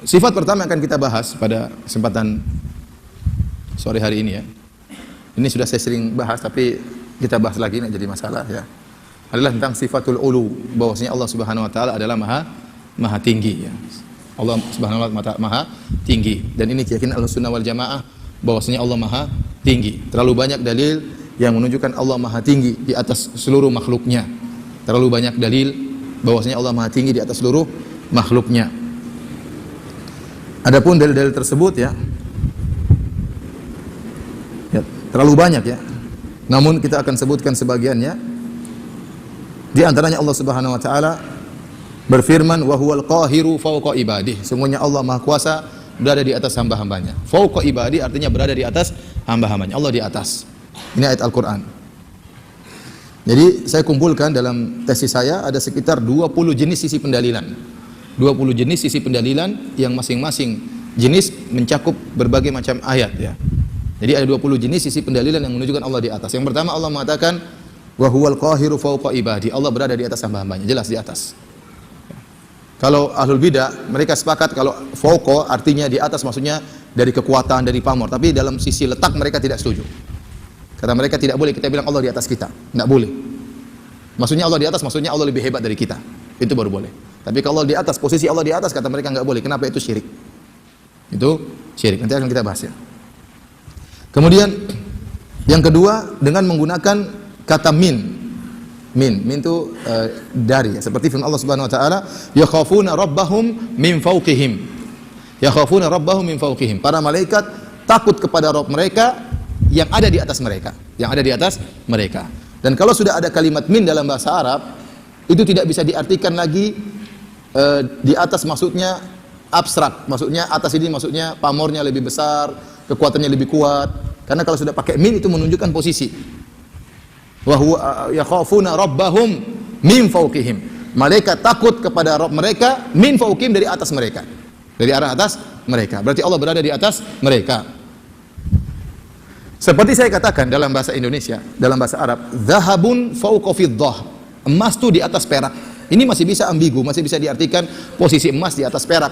Sifat pertama yang akan kita bahas pada kesempatan sore hari ini ya. Ini sudah saya sering bahas tapi kita bahas lagi, tidak jadi masalah ya. Adalah tentang sifatul ulu, bahwasanya Allah Subhanahu wa taala adalah maha tinggi ya. Allah Subhanahu wa taala maha tinggi, dan ini keyakinan Ahlussunnah wal Jamaah bahwasanya Allah maha tinggi. Terlalu banyak dalil yang menunjukkan Allah maha tinggi di atas seluruh makhluknya. Terlalu banyak dalil bahwasanya Allah maha tinggi di atas seluruh makhluknya. Adapun dalil-dalil tersebut ya terlalu banyak ya. Namun kita akan sebutkan sebagiannya. Di antaranya Allah Subhanahu wa taala berfirman, wa huwal qahiru fawqa ibadih. Sungguhnya Allah Maha Kuasa berada di atas hamba-hambanya. Fawqa ibadih artinya berada di atas hamba-hambanya. Allah di atas. Ini ayat Al-Qur'an. Jadi saya kumpulkan dalam tesis saya ada sekitar 20 jenis sisi pendalilan. 20 jenis sisi pendalilan yang masing-masing jenis mencakup berbagai macam ayat ya. Jadi ada 20 jenis sisi pendalilan yang menunjukkan Allah di atas. Yang pertama Allah mengatakan wa huwal qahiru fawqa ibadi. Allah berada di atas hamba-hambanya, jelas di atas. Kalau ahlul bidah mereka sepakat kalau fawqa artinya di atas, maksudnya dari kekuatan, dari pamor, tapi dalam sisi letak mereka tidak setuju. Kata mereka tidak boleh kita bilang Allah di atas kita, enggak boleh. Maksudnya Allah di atas, maksudnya Allah lebih hebat dari kita. Itu baru boleh. Tapi kalau di atas, posisi Allah di atas, kata mereka enggak boleh. Kenapa? Itu syirik. Itu syirik. Nanti akan kita bahas ya. Kemudian yang kedua dengan menggunakan kata min. Min itu dari ya. Seperti firman Allah Subhanahu wa taala, yakhafuna rabbahum min fawqihim. Yakhafuna rabbahum min fawqihim. Para malaikat takut kepada Rabb mereka yang ada di atas mereka, yang ada di atas mereka. Dan kalau sudah ada kalimat min dalam bahasa Arab, itu tidak bisa diartikan lagi di atas maksudnya abstrak, maksudnya atas ini maksudnya pamornya lebih besar, kekuatannya lebih kuat. Karena kalau sudah pakai min itu menunjukkan posisi. Wa huwa yakhafuna rabbahum min fawqihim. Malaikat takut kepada Rabb mereka min fawqihim, dari atas mereka. Dari arah atas mereka. Berarti Allah berada di atas mereka. Seperti saya katakan dalam bahasa Indonesia, dalam bahasa Arab, zahabun fawqa fiddah. Emas itu di atas perak. Ini masih bisa ambigu, masih bisa diartikan posisi emas di atas perak.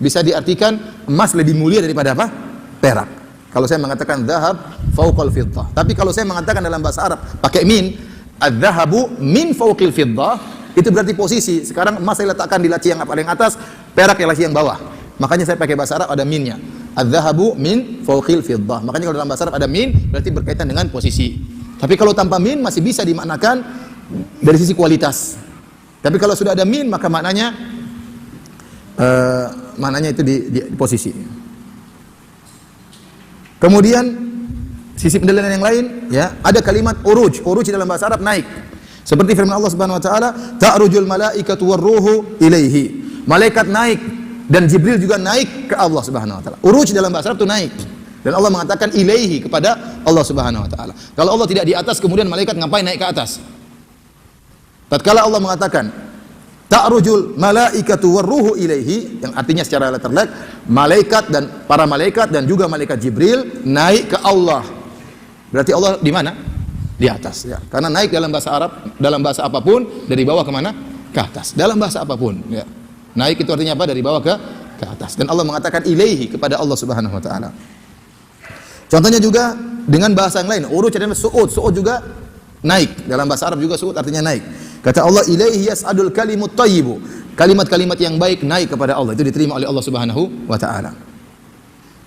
Bisa diartikan emas lebih mulia daripada apa? Perak. Kalau saya mengatakan zahab fawqal fiddah. Tapi kalau saya mengatakan dalam bahasa Arab pakai min, adz-dzahabu min fawqil fiddah, itu berarti posisi. Sekarang emas saya letakkan di laci yang paling atas, perak yang laci yang bawah. Makanya saya pakai bahasa Arab ada minnya. Adz-dzahabu min fawqil fiddah. Makanya kalau dalam bahasa Arab ada min berarti berkaitan dengan posisi. Tapi kalau tanpa min masih bisa dimaknakan dari sisi kualitas. Tapi kalau sudah ada min maka maknanya itu di posisi. Kemudian sisi pendalilan yang lain ya, ada kalimat uruj. Uruj dalam bahasa Arab naik. Seperti firman Allah Subhanahu wa taala, ta'rujul malaikatu warruhu ilaihi. Malaikat naik dan Jibril juga naik ke Allah Subhanahu wa taala. Uruj dalam bahasa Arab itu naik. Dan Allah mengatakan ilaihi, kepada Allah Subhanahu wa taala. Kalau Allah tidak di atas, kemudian malaikat ngapain naik ke atas? Tatkala Allah mengatakan ta'rujul malaikatu warruhu ilaihi, yang artinya secara letterlek malaikat dan para malaikat dan juga malaikat Jibril naik ke Allah. Berarti Allah di mana? Di atas ya. Karena naik dalam bahasa Arab, dalam bahasa apapun dari bawah ke mana? Ke atas. Dalam bahasa apapun ya. Naik itu artinya apa? Dari bawah ke atas. Dan Allah mengatakan ilaihi, kepada Allah Subhanahu wa taala. Contohnya juga dengan bahasa yang lain, uruj adalah su'ud. Su'ud juga naik. Dalam bahasa Arab juga su'ud artinya naik. Kata Allah, ilaihi yas'adul kalimut thayyibu. Kalimat-kalimat yang baik naik kepada Allah, itu diterima oleh Allah Subhanahu wa taala.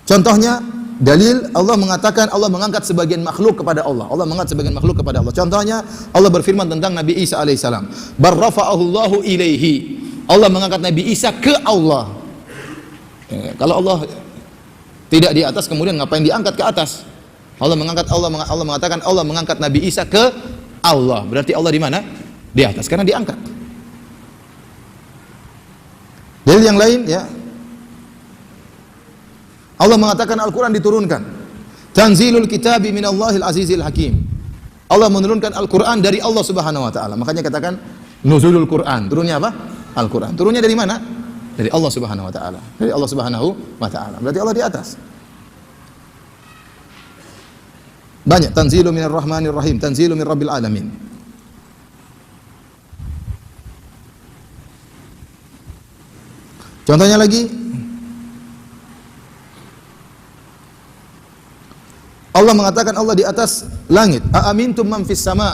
Contohnya dalil Allah mengatakan Allah mengangkat sebagian makhluk kepada Allah. Allah mengangkat sebagian makhluk kepada Allah. Contohnya Allah berfirman tentang Nabi Isa alaihissalam, barrafa'ahu Allahu ilaihi. Allah mengangkat Nabi Isa ke Allah. Kalau Allah tidak di atas, kemudian ngapain diangkat ke atas? Allah mengatakan Allah mengangkat Nabi Isa ke Allah. Berarti Allah di mana? Di atas, karena diangkat. Dalil yang lain ya, Allah mengatakan Al-Quran diturunkan. Tanzilul kitabi minallahil azizil hakim. Allah menurunkan Al-Quran dari Allah Subhanahu wa taala. Makanya katakan nuzulul Quran. Turunnya apa? Al-Quran. Turunnya dari mana? Dari Allah Subhanahu wa taala. Dari Allah Subhanahu wa taala. Berarti Allah di atas. Banyak tanzilu minar rahmanir rahim, tanzilu min rabbil alamin. Contohnya lagi Allah mengatakan Allah di atas langit. Aamintum man fis sama?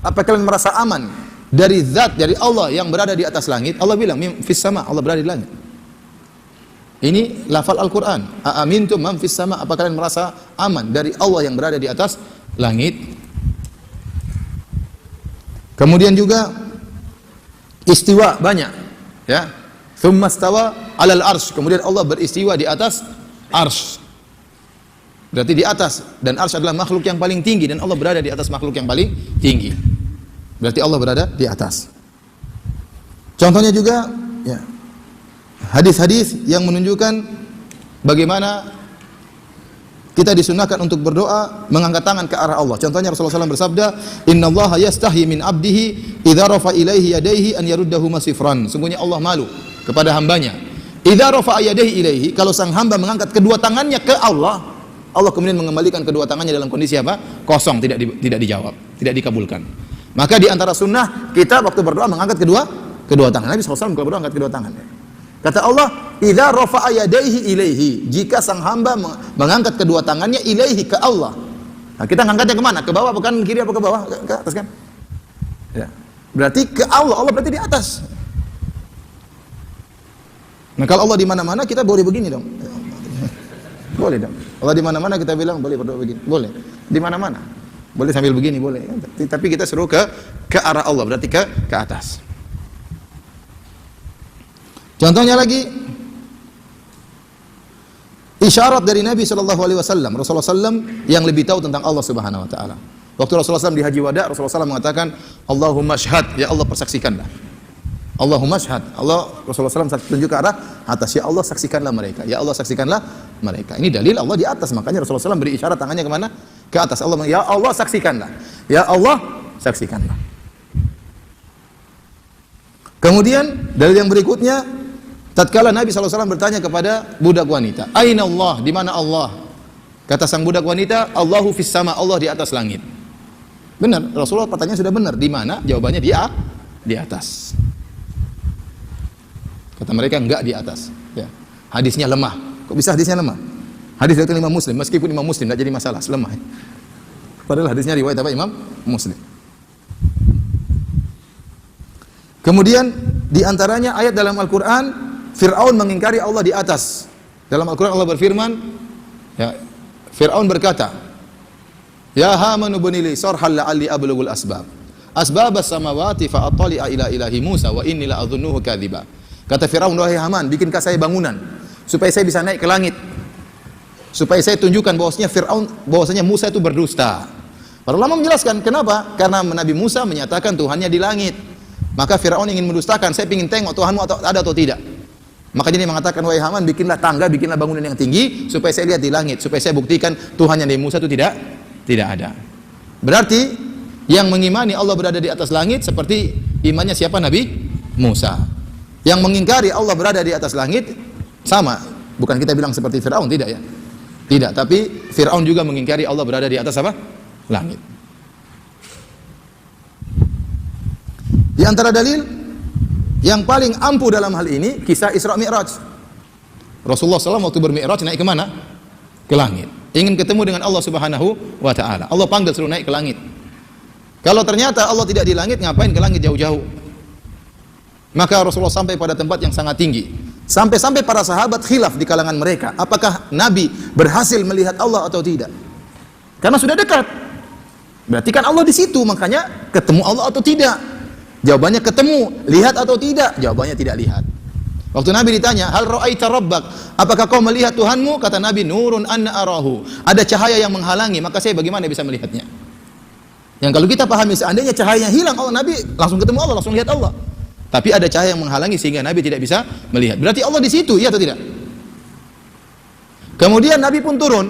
Apa kalian merasa aman dari zat dari Allah yang berada di atas langit? Allah bilang fis sama, Allah berada di langit. Ini lafal Al-Qur'an. Aamintum man fis sama? Apa kalian merasa aman dari Allah yang berada di atas langit? Kemudian juga istiwa banyak, ya. Tsumma stawa 'alal arsy. Kemudian Allah beristiwa di atas arsy. Berarti di atas, dan arsy adalah makhluk yang paling tinggi dan Allah berada di atas makhluk yang paling tinggi. Berarti Allah berada di atas. Contohnya juga ya, hadis-hadis yang menunjukkan bagaimana kita disunahkan untuk berdoa mengangkat tangan ke arah Allah. Contohnya Rasulullah SAW bersabda, "Innallaha yastahyi min 'abdihi idza rafa ilaihi yadayhi an yaruddahu masifran." Sungguhnya Allah malu kepada hambanya. Idza rafa yadayhi ilaihi, kalau sang hamba mengangkat kedua tangannya ke Allah, Allah kemudian mengembalikan kedua tangannya dalam kondisi apa? Kosong, tidak dijawab, tidak dikabulkan. Maka di antara sunnah kita waktu berdoa mengangkat kedua tangan. Nabi SAW kalau berdoa angkat kedua tangan. Kata Allah, idza rafa'a yadayhi ilaihi, jika sang hamba mengangkat kedua tangannya ilaihi ke Allah. Nah, kita ngangkatnya kemana? Ke bawah, bukan kiri apa ke bawah? Ke atas kan? Ya. Berarti ke Allah, Allah berarti di atas. Nah, kalau Allah di mana-mana kita boleh begini dong. Boleh dong. Allah di mana-mana kita bilang boleh berdoa begini. Boleh. Di mana-mana. Boleh sambil begini, boleh. Tapi kita suruh ke arah Allah, berarti ke atas. Contohnya lagi isyarat dari Nabi SAW. Rasulullah SAW yang lebih tahu tentang Allah Subhanahu Wa Taala. Waktu Rasulullah SAW di Haji Wada, Rasulullah SAW mengatakan, Allahumma syhad, ya Allah persaksikanlah. Allahumma syhad, Rasulullah SAW tunjuk ke arah atas, ya Allah saksikanlah mereka. Ya Allah saksikanlah mereka. Ini dalil Allah di atas, makanya Rasulullah SAW beri isyarat tangannya kemana? Ke atas. Allah, ya Allah saksikanlah. Ya Allah saksikanlah. Kemudian dalil yang berikutnya, tatkala Nabi SAW bertanya kepada budak wanita, Aina Allah, di mana Allah? Kata sang budak wanita, Allahu fis sama, Allah di atas langit. Benar, Rasulullah pertanyaan sudah benar. Di mana? Jawabannya di atas. Kata mereka enggak di atas. Ya. Hadisnya lemah. Kok bisa hadisnya lemah? Hadis dari Imam Muslim, meskipun Imam Muslim tidak jadi masalah, lemah. Padahal hadisnya riwayat apa? Imam Muslim. Kemudian di antaranya ayat dalam Al-Quran, Fir'aun mengingkari Allah di atas. Dalam Al-Quran Allah berfirman, ya, Fir'aun berkata, Ya Haman ibni li sarhal la'alli ablughul asbab. Asbabas samawati fa attali'a ila ilahi Musa wa inni la adhunnuhu kadziba. Kata Fir'aun, wahai Haman, bikinkah saya bangunan supaya saya bisa naik ke langit. Supaya saya tunjukkan bahwasanya Musa itu berdusta. Para ulama menjelaskan kenapa? Karena Nabi Musa menyatakan Tuhannya di langit. Maka Fir'aun ingin mendustakan, saya ingin tengok Tuhanmu ada atau tidak. Maka dia mengatakan, wahai Haman, bikinlah tangga, bikinlah bangunan yang tinggi supaya saya lihat di langit, supaya saya buktikan Tuhannya Nabi Musa itu tidak ada. Berarti yang mengimani Allah berada di atas langit seperti imannya siapa? Nabi Musa. Yang mengingkari Allah berada di atas langit sama, bukan kita bilang seperti Fir'aun, tidak ya. Tidak, tapi Fir'aun juga mengingkari Allah berada di atas apa? Langit. Di antara dalil yang paling ampuh dalam hal ini kisah Isra Mi'raj. Rasulullah SAW waktu bermi'raj naik ke mana? Ke langit. Ingin ketemu dengan Allah Subhanahu wa Ta'ala. Allah panggil suruh naik ke langit. Kalau ternyata Allah tidak di langit, ngapain ke langit jauh-jauh? Maka Rasulullah sampai pada tempat yang sangat tinggi. Sampai-sampai para sahabat khilaf di kalangan mereka, apakah Nabi berhasil melihat Allah atau tidak? Karena sudah dekat. Berarti kan Allah di situ, makanya ketemu Allah atau tidak? Jawabannya ketemu. Lihat atau tidak? Jawabannya tidak lihat. Waktu Nabi ditanya, hal ra'aita rabbak? Apakah kau melihat Tuhanmu? Kata Nabi, nurun anna arahu. Ada cahaya yang menghalangi, maka saya bagaimana bisa melihatnya? Yang kalau kita pahami, seandainya cahayanya hilang, Nabi langsung ketemu Allah, langsung lihat Allah. Tapi ada cahaya yang menghalangi sehingga Nabi tidak bisa melihat. Berarti Allah di situ, iya atau tidak? Kemudian Nabi pun turun.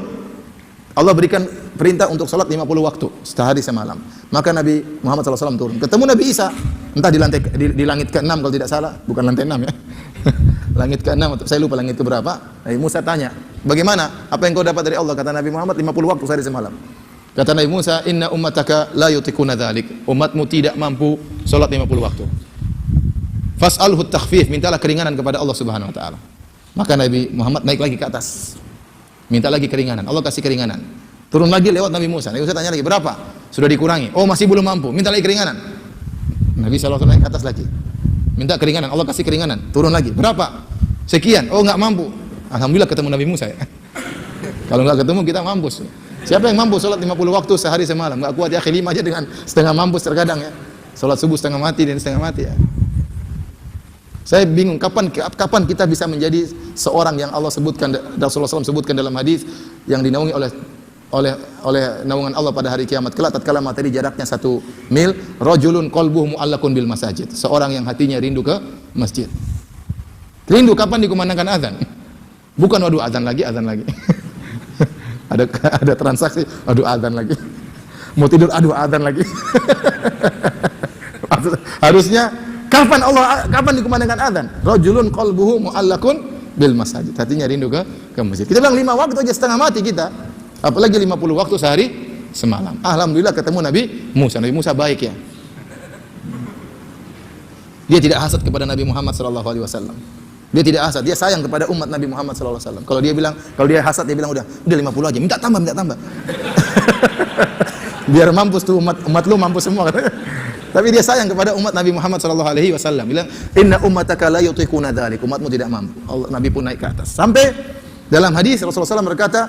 Allah berikan perintah untuk salat 50 waktu, sehari semalam. Maka Nabi Muhammad SAW turun. Ketemu Nabi Isa, entah di langit ke-6 kalau tidak salah, bukan lantai 6 ya. Langit ke-6 atau saya lupa langit ke berapa. Nabi Musa tanya, "Bagaimana? Apa yang kau dapat dari Allah?" Kata Nabi Muhammad, 50 waktu sehari semalam. Kata Nabi Musa, "Inna ummataka la yutikuna dzalik." Umatmu tidak mampu salat 50 waktu. Fas'alhu takhfif, mintalah keringanan kepada Allah Subhanahu wa taala. Maka Nabi Muhammad naik lagi ke atas. Minta lagi keringanan, Allah kasih keringanan. Turun lagi lewat Nabi Musa. Nabi Musa tanya lagi, berapa? Sudah dikurangi. Oh, masih belum mampu. Minta lagi keringanan. Nabi SAW naik ke atas lagi. Minta keringanan. Allah kasih keringanan. Turun lagi. Berapa? Sekian. Oh, nggak mampu. Alhamdulillah ketemu Nabi Musa ya. Kalau nggak ketemu kita mampus. Siapa yang mampu sholat 50 waktu sehari semalam? Nggak kuat ya, 5 aja dengan setengah mampus terkadang ya. Sholat subuh setengah mati dan setengah mati ya. Saya bingung kapan kita bisa menjadi seorang yang Allah sebutkan, Rasulullah SAW sebutkan dalam hadis yang dinaungi oleh naungan Allah pada hari kiamat kelak tatkala materi jaraknya 1 mil, rajulun qalbuhu mu'allaqun bil masajid. Seorang yang hatinya rindu ke masjid. Rindu kapan dikumandangkan azan? Bukan waduh azan lagi. ada transaksi, aduh azan lagi. Mau tidur, aduh azan lagi. Harusnya kapan dikumandangkan azan? Rajulun qalbuhu mu'allaqun bil masajid. Hatinya rindu ke masjid. Kita bilang 5 waktu aja setengah mati kita. Apalagi 50 waktu sehari semalam. Alhamdulillah ketemu Nabi Musa. Nabi Musa baik ya. Dia tidak hasad kepada Nabi Muhammad sallallahu alaihi wasallam. Dia tidak hasad, dia sayang kepada umat Nabi Muhammad sallallahu alaihi wasallam. Kalau dia hasad dia bilang udah 50 aja, minta tambah. Biar mampus tuh umat lu mampus semua. Tapi dia sayang kepada umat Nabi Muhammad sallallahu alaihi wasallam. Bilang, "Inna ummataka la yutiquna dzalik." Umatmu tidak mampu. Nabi pun naik ke atas. Sampai dalam hadis Rasulullah SAW berkata,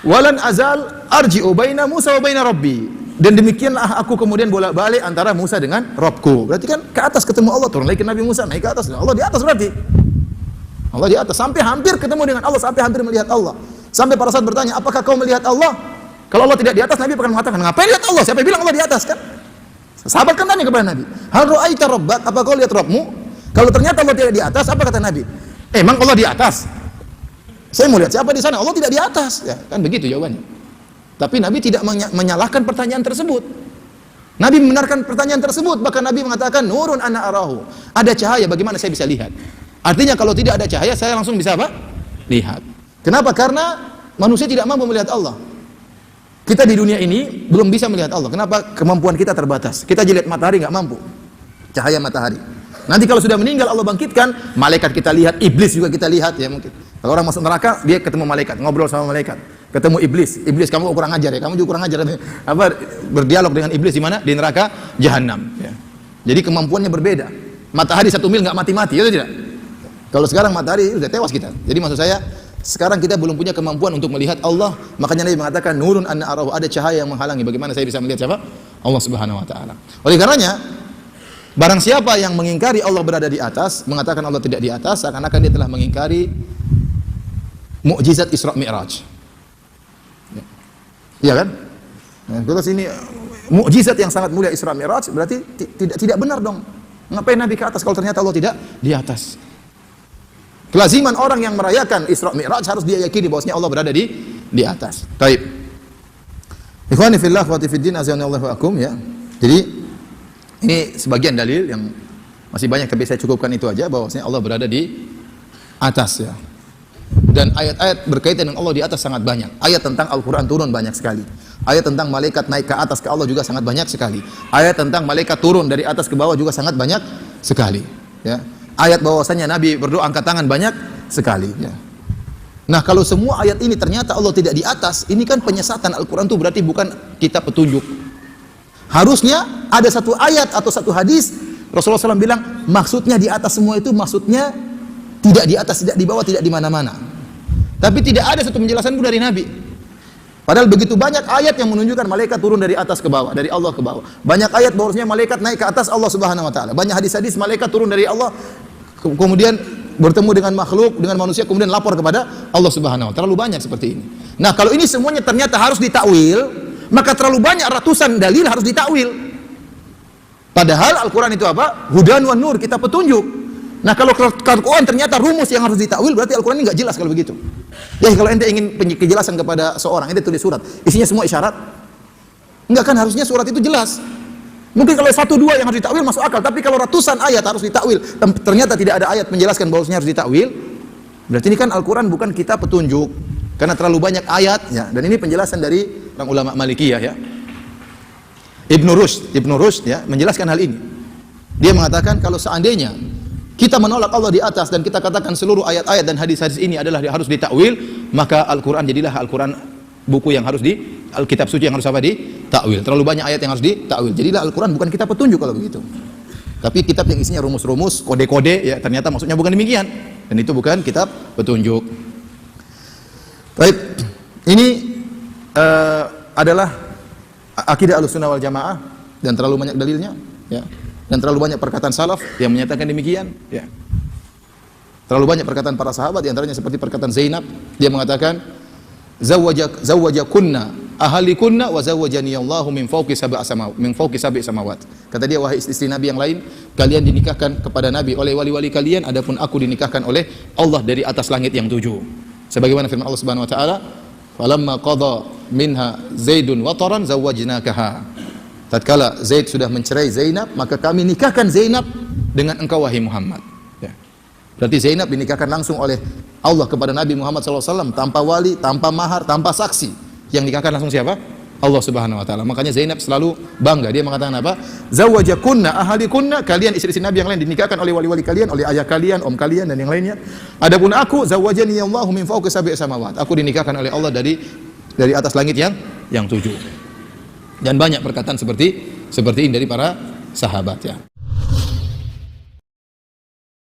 "Walan azal arji'u baina Musa wa baina Rabbi." Dan demikianlah aku kemudian bolak-balik antara Musa dengan Rabbku. Berarti kan ke atas ketemu Allah, turun lagi ke Nabi Musa, naik ke atas. Allah di atas berarti. Allah di atas sampai hampir ketemu dengan Allah, sampai hampir melihat Allah. Sampai para sahabat bertanya, "Apakah kau melihat Allah?" Kalau Allah tidak di atas, Nabi akan mengatakan, "Ngapain lihat Allah? Siapa yang bilang Allah di atas?" Kan? Sahabat kan tanya kepada Nabi, "Hal ra'aita rabbak? Apa kau lihat Rabbmu?" Kalau ternyata Allah tidak di atas, apa kata Nabi? "Emang Allah di atas? Saya mau lihat siapa di sana? Allah tidak di atas." Ya, kan begitu jawabannya. Tapi Nabi tidak menyalahkan pertanyaan tersebut. Nabi membenarkan pertanyaan tersebut, bahkan Nabi mengatakan, "Nurun ana arahu." Ada cahaya, bagaimana saya bisa lihat? Artinya kalau tidak ada cahaya, saya langsung bisa apa? Lihat. Kenapa? Karena manusia tidak mampu melihat Allah. Kita di dunia ini belum bisa melihat Allah. Kenapa? Kemampuan kita terbatas. Kita lihat matahari nggak mampu. Cahaya matahari. Nanti kalau sudah meninggal Allah bangkitkan, malaikat kita lihat, iblis juga kita lihat ya mungkin. Kalau orang masuk neraka, dia ketemu malaikat, ngobrol sama malaikat. Ketemu iblis. Iblis, kamu kurang ajar ya. Kamu juga kurang ajar. Apa? Berdialog dengan iblis di mana? Di neraka Jahanam. Ya. Jadi kemampuannya berbeda. Matahari 1 mil nggak mati-mati, ya tidak? Kalau sekarang matahari sudah tewas kita. Jadi maksud saya, sekarang kita belum punya kemampuan untuk melihat Allah. Makanya Nabi mengatakan nurun anna arahu, ada cahaya yang menghalangi. Bagaimana saya bisa melihat siapa? Allah Subhanahu wa taala. Oleh karenanya, barang siapa yang mengingkari Allah berada di atas, mengatakan Allah tidak di atas, seakan-akan dia telah mengingkari mukjizat Isra Mi'raj. Iya kan? Nah, terus ini mukjizat yang sangat mulia Isra Mi'raj berarti tidak benar dong. Ngapain Nabi ke atas kalau ternyata Allah tidak di atas? Kelaziman orang yang merayakan Isra Mi'raj harus dia yakini bahwasanya Allah berada di atas. Baik. Ikhwani fillah wa fiddin azanallahu akum ya. Jadi ini sebagian dalil yang masih banyak tapi saya cukupkan itu aja bahwasanya Allah berada di atas ya. Dan ayat-ayat berkaitan dengan Allah di atas sangat banyak. Ayat tentang Al-Quran turun banyak sekali. Ayat tentang malaikat naik ke atas ke Allah juga sangat banyak sekali. Ayat tentang malaikat turun dari atas ke bawah juga sangat banyak sekali. Ya. Ayat bahwasanya Nabi berdoa angkat tangan banyak sekali. Ya. Nah kalau semua ayat ini ternyata Allah tidak di atas, ini kan penyesatan. Al-Quran itu berarti bukan kitab petunjuk. Harusnya ada satu ayat atau satu hadis Rasulullah SAW bilang maksudnya di atas semua itu maksudnya tidak di atas, tidak di bawah, tidak di mana-mana. Tapi tidak ada satu penjelasan pun dari Nabi. Padahal begitu banyak ayat yang menunjukkan malaikat turun dari atas ke bawah, dari Allah ke bawah. Banyak ayat bahwasanya malaikat naik ke atas Allah Subhanahu wa taala. Banyak hadis-hadis malaikat turun dari Allah kemudian bertemu dengan makhluk, dengan manusia kemudian lapor kepada Allah Subhanahu wa taala. Terlalu banyak seperti ini. Nah, kalau ini semuanya ternyata harus ditakwil, maka terlalu banyak ratusan dalil harus ditakwil. Padahal Al-Qur'an itu apa? Hudan wan nur, kitab petunjuk. Nah kalau Al-Quran ternyata rumus yang harus ditakwil, berarti Al-Quran ini nggak jelas kalau begitu. Ya kalau ente ingin kejelasan kepada seorang, ente tulis surat, isinya semua isyarat. Enggak kan, harusnya surat itu jelas. Mungkin kalau 1-2 yang harus ditakwil masuk akal, tapi kalau ratusan ayat harus ditakwil, ternyata tidak ada ayat menjelaskan bahwasanya harus ditakwil, berarti ini kan Al-Quran bukan kitab petunjuk, karena terlalu banyak ayat. Ya. Dan ini penjelasan dari orang ulama Malikiyah ya. Ibnu Rushd ya menjelaskan hal ini. Dia mengatakan kalau seandainya kita menolak Allah di atas dan kita katakan seluruh ayat-ayat dan hadis-hadis ini adalah harus ditakwil, maka Al-Quran jadilah Al-Quran buku yang harus kitab suci yang harus apa ditakwil. Terlalu banyak ayat yang harus ditakwil. Jadilah Al-Qur'an bukan kitab petunjuk kalau begitu. Tapi kitab yang isinya rumus-rumus, kode-kode, ya ternyata maksudnya bukan demikian. Dan itu bukan kitab petunjuk. Baik, ini adalah akidah Ahlussunnah wal Jamaah dan terlalu banyak dalilnya, ya. Dan terlalu banyak perkataan salaf yang menyatakan demikian, ya. Terlalu banyak perkataan para sahabat, di antaranya seperti perkataan Zainab, dia mengatakan zawwajakunna ahalikunna wa zawwajani Allahu min fawqi sab'i samawat. Kata dia, wahai istri Nabi yang lain, kalian dinikahkan kepada Nabi oleh wali-wali kalian, adapun aku dinikahkan oleh Allah dari atas langit yang 7. Sebagaimana firman Allah Subhanahu wa taala, falamma qada minha Zaidun wataran zawwajnakaha. Tatkala Zaid sudah mencerai Zainab, maka kami nikahkan Zainab dengan engkau wahai Muhammad. Ya. Berarti Zainab dinikahkan langsung oleh Allah kepada Nabi Muhammad SAW, tanpa wali, tanpa mahar, tanpa saksi. Yang nikahkan langsung siapa? Allah Subhanahu wa taala. Makanya Zainab selalu bangga. Dia mengatakan apa? Zawajakunna ahalikunna, kalian istri-istri Nabi yang lain dinikahkan oleh wali-wali kalian, oleh ayah kalian, om kalian dan yang lainnya. Adapun aku, zawajani Allahu min fawqi sab'i samawat. Aku dinikahkan oleh Allah dari atas langit yang 7. Dan banyak perkataan seperti ini dari para sahabat, ya.